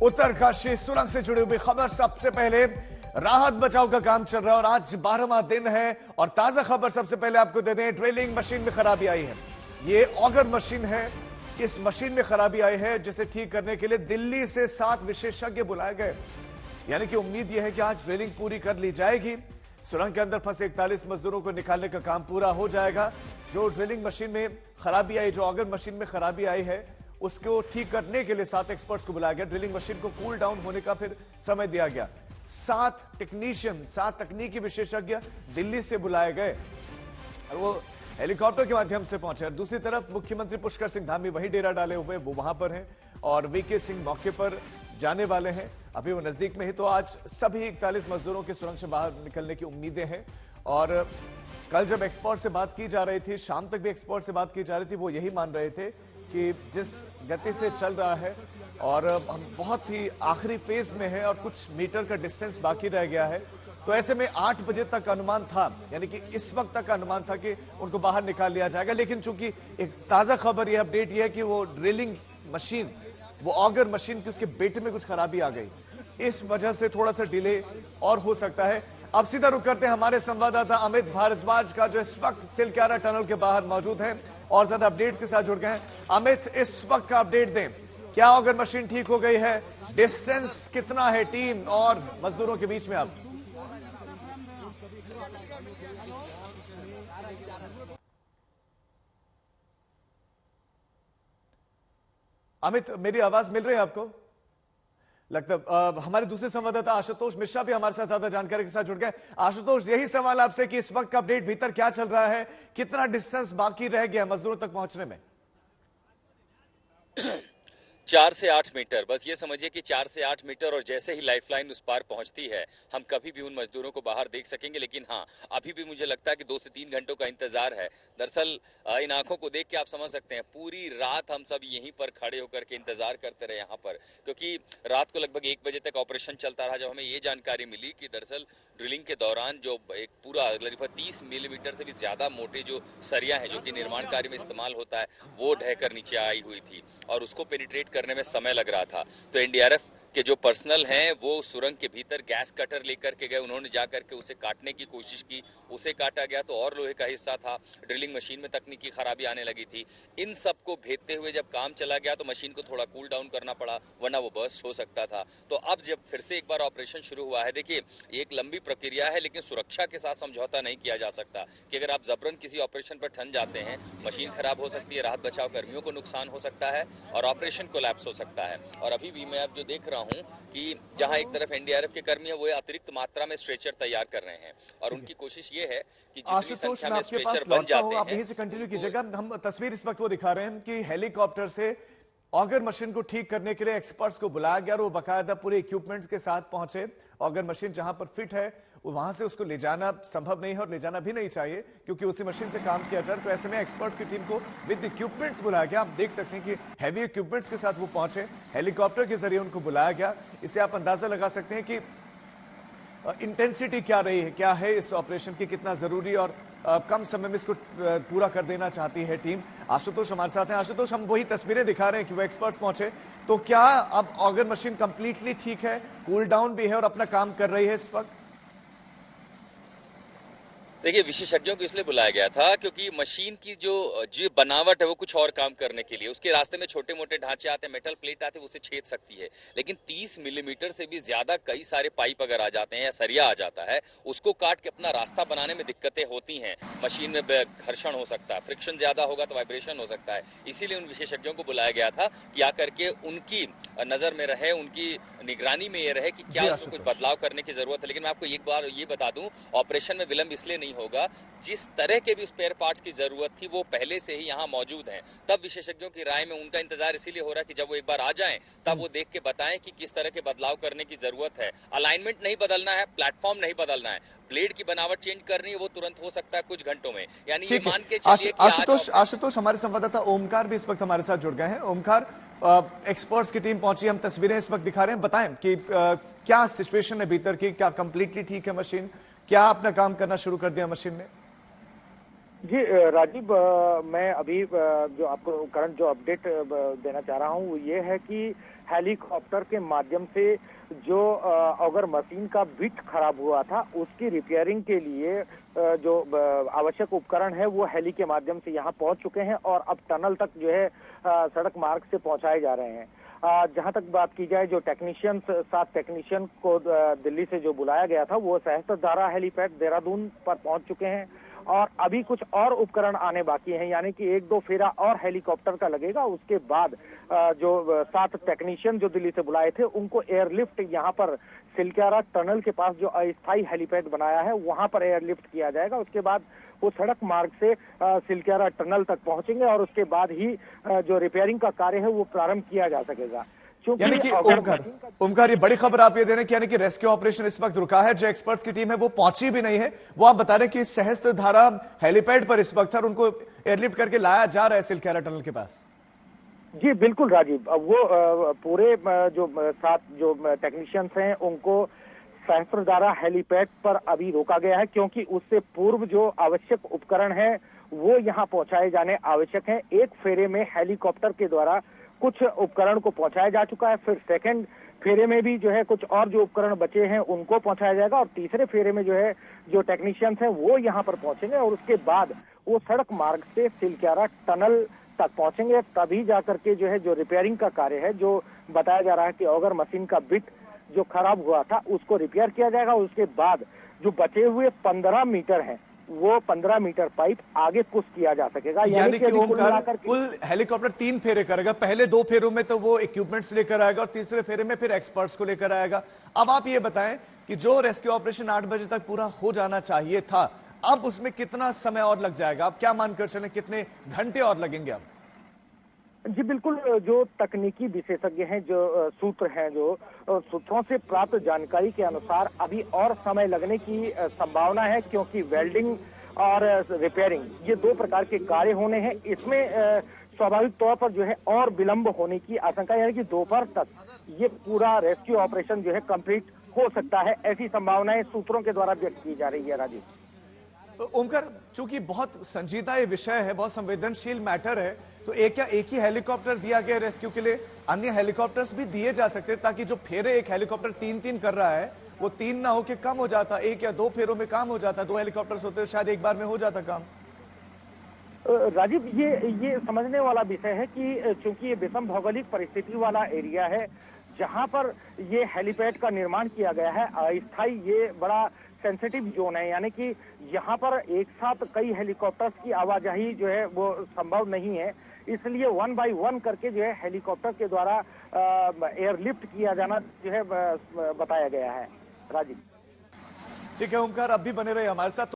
उत्तरकाशी सुरंग से जुड़ी हुई खबर। सबसे पहले राहत बचाव का काम चल रहा है और आज 12वां दिन है और ताजा खबर सबसे पहले आपको दे दें, ड्रिलिंग मशीन में खराबी आई है। ये ऑगर मशीन है, इस मशीन में खराबी आई है जिसे ठीक करने के लिए दिल्ली से 7 विशेषज्ञ बुलाए गए। यानी कि उम्मीद यह है कि आज ड्रिलिंग पूरी कर ली जाएगी, सुरंग के अंदर फंसे 41 मजदूरों को निकालने का काम पूरा हो जाएगा। जो ड्रिलिंग मशीन में खराबी आई, जो ऑगर मशीन में खराबी आई है, उसको ठीक करने के लिए 7 एक्सपर्ट्स को बुलाया गया। ड्रिलिंग मशीन को कूल डाउन होने का फिर समय दिया गया। 7 टेक्नीशियन, 7 तकनीकी विशेषज्ञ दिल्ली से बुलाए गए और वो हेलीकॉप्टर के माध्यम से पहुंचे। दूसरी तरफ मुख्यमंत्री पुष्कर सिंह धामी वही डेरा डाले हुए, वो वहां पर हैं और वीके सिंह मौके पर जाने वाले हैं। अभी वो नजदीक में ही। तो आज सभी 41 मजदूरों के सुरंग से बाहर निकलने की उम्मीदें हैं। और कल जब एक्सपर्ट से बात की जा रही थी, शाम तक भी एक्सपर्ट से बात की जा रही थी, वो यही मान रहे थे कि जिस गति से चल रहा है और हम बहुत ही आखिरी फेज में है और कुछ मीटर का डिस्टेंस बाकी रह गया है, तो ऐसे में 8 बजे तक अनुमान था, यानी कि इस वक्त तक अनुमान था कि उनको बाहर निकाल लिया जाएगा। लेकिन चूंकि एक ताजा खबर यह अपडेट यह है कि वो ड्रिलिंग मशीन, वो ऑगर मशीन की उसके बेटे में कुछ खराबी आ गई, इस वजह से थोड़ा सा डिले और हो सकता है। अब सीधा रुक करते हैं हमारे संवाददाता अमित भारद्वाज का, जो इस वक्त सिलक्यारा टनल के बाहर मौजूद हैं और ज्यादा अपडेट्स के साथ जुड़ गए हैं। अमित, इस वक्त का अपडेट दें, क्या ऑगर मशीन ठीक हो गई है? डिस्टेंस कितना है टीम और मजदूरों के बीच में? अब अमित, मेरी आवाज मिल रही है आपको? लगता हमारे दूसरे संवाददाता आशुतोष मिश्रा भी हमारे साथ ज्यादा जानकारी के साथ जुड़ गए। आशुतोष, यही सवाल आपसे कि इस वक्त का अपडेट भीतर क्या चल रहा है, कितना डिस्टेंस बाकी रह गया मजदूरों तक पहुंचने में? 4 से 8 मीटर, बस ये समझिए कि 4 से 8 मीटर, और जैसे ही लाइफलाइन उस पार पहुंचती है हम कभी भी उन मजदूरों को बाहर देख सकेंगे। लेकिन हाँ, अभी भी मुझे लगता है कि 2 से 3 घंटों का इंतजार है। दरअसल इन आंखों को देख के आप समझ सकते हैं, पूरी रात हम सब यहीं पर खड़े होकर के इंतजार करते रहे यहाँ पर, क्योंकि रात को लगभग 1 बजे तक ऑपरेशन चलता रहा। जब हमें ये जानकारी मिली कि दरअसल ड्रिलिंग के दौरान जो एक पूरा लगभग 30 मिलीमीटर से भी ज्यादा मोटे जो सरिया है, जो कि निर्माण कार्य में इस्तेमाल होता है, वो ढहकर नीचे आई हुई थी और उसको पेनिट्रेट करने में समय लग रहा था। तो एनडीआरएफ के जो पर्सनल हैं वो सुरंग के भीतर गैस कटर लेकर के गए, उन्होंने जाकर के उसे काटने की कोशिश की, उसे काटा गया तो और लोहे का हिस्सा था। ड्रिलिंग मशीन में तकनीकी खराबी आने लगी थी। इन सबको भेदते हुए जब काम चला गया तो मशीन को थोड़ा कूल डाउन करना पड़ा, वरना वो बर्स्ट हो सकता था। तो अब जब फिर से एक बार ऑपरेशन शुरू हुआ है, देखिए एक लंबी प्रक्रिया है, लेकिन सुरक्षा के साथ समझौता नहीं किया जा सकता कि अगर आप जबरन किसी ऑपरेशन पर ठन जाते हैं, मशीन खराब हो सकती है, राहत बचाव कर्मियों को नुकसान हो सकता है और ऑपरेशन कोलैप्स हो सकता है। और अभी भी मैं अब जो देख रहा हूं कि जहां एक तरफ एनडीआरएफ के कर्मी है, वो अतिरिक्त मात्रा में स्ट्रेचर तैयार कर रहे हैं और उनकी कोशिश ये है कि जितनी संख्या में स्ट्रेचर बन जाते हैं। आप यहीं से कंटिन्यू कीजिएगा। हम तस्वीर इस वक्त वो दिखा रहे हैं कि हेलीकॉप्टर से ऑगर मशीन को ठीक करने के लिए एक्सपर्ट्स को बुलाया गया और वो बाकायदा पूरे इक्विपमेंट्स के साथ पहुंचे। ऑगर मशीन जहां पर फिट है वहां से उसको ले जाना संभव नहीं है और ले जाना भी नहीं चाहिए, क्योंकि उसी मशीन से काम किया जाए। तो ऐसे में एक्सपर्ट्स की टीम को विद इक्विपमेंट्स बुलाया गया। आप देख सकते हैं कि हैवी इक्विपमेंट्स के साथ वो पहुंचे, हेलीकॉप्टर के जरिए उनको बुलाया गया। इससे आप अंदाजा लगा सकते हैं कि इंटेंसिटी क्या रही है, क्या है इस ऑपरेशन की, कितना जरूरी और कम समय में इसको पूरा कर देना चाहती है टीम। आशुतोष हमारे साथ हैं। आशुतोष, हम वही तस्वीरें दिखा रहे हैं कि वो एक्सपर्ट्स पहुंचे, तो क्या अब ऑगर मशीन कंप्लीटली ठीक है, कूल डाउन भी है और अपना काम कर रही है इस वक्त? देखिए, विशेषज्ञों को इसलिए बुलाया गया था क्योंकि मशीन की जो बनावट है वो कुछ और काम करने के लिए, उसके रास्ते में छोटे मोटे ढांचे आते हैं, मेटल प्लेट आते हैं, उसे छेद सकती है। लेकिन 30 मिलीमीटर से भी ज्यादा कई सारे पाइप अगर आ जाते हैं या सरिया आ जाता है, उसको काट के अपना रास्ता बनाने में दिक्कतें होती हैं। मशीन में घर्षण हो सकता है, फ्रिक्शन ज्यादा होगा तो वाइब्रेशन हो सकता है। इसीलिए उन विशेषज्ञों को बुलाया गया था कि आकर के उनकी नजर में रहे, उनकी निगरानी में ये रहे कि क्या उसमें कुछ बदलाव करने की जरूरत है। लेकिन मैं आपको एक बार ये बता दूं, ऑपरेशन में विलंब इसलिए नहीं होगा, जिस तरह के भी स्पेयर पार्ट्स की जरूरत थी वो पहले से ही यहाँ मौजूद हैं। तब विशेषज्ञों की राय में उनका इंतजार इसीलिए हो रहा है कि जब वो एक बार आ जाएं तब वो देख के बताएं कि किस तरह के बदलाव करने की जरूरत है। अलाइनमेंट नहीं बदलना है, प्लेटफॉर्म नहीं बदलना है, ब्लेड की बनावट चेंज करनी है, वो तुरंत हो सकता है कुछ घंटों में। यानी ये मान के चलिए कि आशुतोष हमारे संवाददाता ओमकार भी इस वक्त हमारे साथ जुड़ गए हैं। ओमकार, एक्सपर्ट्स की टीम पहुंची, हम तस्वीरें इस वक्त दिखा रहे हैं, बताएं कि क्या सिचुएशन है भीतर की, क्या कंप्लीटली ठीक है मशीन, क्या अपना काम करना शुरू कर दिया मशीन ने? जी राजीव, मैं अभी जो आपको करंट जो अपडेट देना चाह रहा हूँ वो ये है कि हेलीकॉप्टर के माध्यम से जो ऑगर मशीन का बिट खराब हुआ था उसकी रिपेयरिंग के लिए जो आवश्यक उपकरण है वो हेली के माध्यम से यहाँ पहुंच चुके हैं और अब टनल तक जो है सड़क मार्ग से पहुंचाए जा रहे हैं। जहां तक बात की जाए, जो टेक्नीशियन 7 टेक्नीशियन को दिल्ली से जो बुलाया गया था वो सहस्त्रधारा हेलीपैड देहरादून पर पहुंच चुके हैं और अभी कुछ और उपकरण आने बाकी हैं, यानी कि 1-2 फेरा और हेलीकॉप्टर का लगेगा। उसके बाद जो 7 टेक्नीशियन जो दिल्ली से बुलाए थे उनको एयरलिफ्ट यहाँ पर सिलक्यारा टनल के पास जो अस्थायी हेलीपैड बनाया है वहां पर एयरलिफ्ट किया जाएगा। उसके बाद वो सड़क मार्ग से सिलक्यारा टनल तक पहुंचेंगे और उसके बाद ही जो रिपेयरिंग का कार्य है वो प्रारंभ किया जा सकेगा। यानी कि ओमकार, ये बड़ी खबर आप ये दे रहे हैं कि यानी कि रेस्क्यू ऑपरेशन इस वक्त रुका है। जो एक्सपर्ट्स की टीम है वो पहुंची भी नहीं है, वो आप बता रहे हैं कि सहस्त्रधारा हेलीपैड पर इस वक्त है और उनको एयरलिफ्ट करके लाया जा रहा है सिलक्यारा टनल के पास। जी बिल्कुल राजीव, वो पूरे जो 7 जो टेक्नीशियंस हैं उनको सहस्त्रधारा हेलीपैड पर अभी रोका गया है, क्योंकि उससे पूर्व जो आवश्यक उपकरण है वो यहाँ पहुंचाए जाने आवश्यक है। एक फेरे में हेलीकॉप्टर के द्वारा कुछ उपकरण को पहुंचाया जा चुका है, फिर सेकंड फेरे में भी जो है कुछ और जो उपकरण बचे हैं उनको पहुंचाया जाएगा और तीसरे फेरे में जो है जो टेक्नीशियंस हैं वो यहाँ पर पहुंचेंगे और उसके बाद वो सड़क मार्ग से सिलक्यारा टनल तक पहुंचेंगे। तभी जाकर के जो है जो रिपेयरिंग का कार्य है, जो बताया जा रहा है कि ऑगर मशीन का बिट जो खराब हुआ था उसको रिपेयर किया जाएगा। उसके बाद जो बचे हुए 15 मीटर हैं वो 15 मीटर पाइप आगे पुश किया जा सकेगा। यानी कि कुल हेलीकॉप्टर 3 फेरे करेगा। पहले 2 फेरों में तो वो इक्विपमेंट्स लेकर आएगा और तीसरे फेरे में फिर एक्सपर्ट्स को लेकर आएगा। अब आप ये बताएं कि जो रेस्क्यू ऑपरेशन 8 बजे तक पूरा हो जाना चाहिए था, अब उसमें कितना समय और लग जाएगा? आप क्या मानकर चलें, कितने घंटे और लगेंगे अब? जी बिल्कुल, जो तकनीकी विशेषज्ञ हैं, जो सूत्र हैं, जो सूत्रों से प्राप्त जानकारी के अनुसार अभी और समय लगने की संभावना है, क्योंकि वेल्डिंग और रिपेयरिंग ये 2 प्रकार के कार्य होने हैं। इसमें स्वाभाविक तौर पर जो है और विलंब होने की आशंका है कि दोपहर तक ये पूरा रेस्क्यू ऑपरेशन जो है कंप्लीट हो सकता है, ऐसी संभावनाएं सूत्रों के द्वारा व्यक्त की जा रही है। राजीव, ओमकार, चूंकि बहुत संजीदा ये विषय है, बहुत संवेदनशील मैटर है, तो एक ही हेलीकॉप्टर दिया गया रेस्क्यू के लिए? अन्य हेलीकॉप्टर्स भी दिए जा सकते ताकि जो फेरे एक हेलीकॉप्टर 3-3 कर रहा है वो 3 ना हो के कम हो जाता, 1 या 2 फेरों में काम हो जाता। 2 हेलीकॉप्टर्स होते तो शायद एक बार में हो जाता काम। राजीव, ये समझने वाला विषय है कि चूंकि ये विषम भौगोलिक परिस्थिति वाला एरिया है जहां पर ये हेलीपैड का निर्माण किया गया है, अस्थायी, ये बड़ा सेंसिटिव जोन है, यानी कि यहाँ पर एक साथ कई हेलीकॉप्टर्स की आवाजाही जो है वो संभव नहीं है। इसलिए 1 बाय 1 करके जो है हेलीकॉप्टर के द्वारा एयरलिफ्ट किया जाना जो है बताया गया है। राजीव, ठीक है ओमकार, अब भी बने रहे हमारे साथ।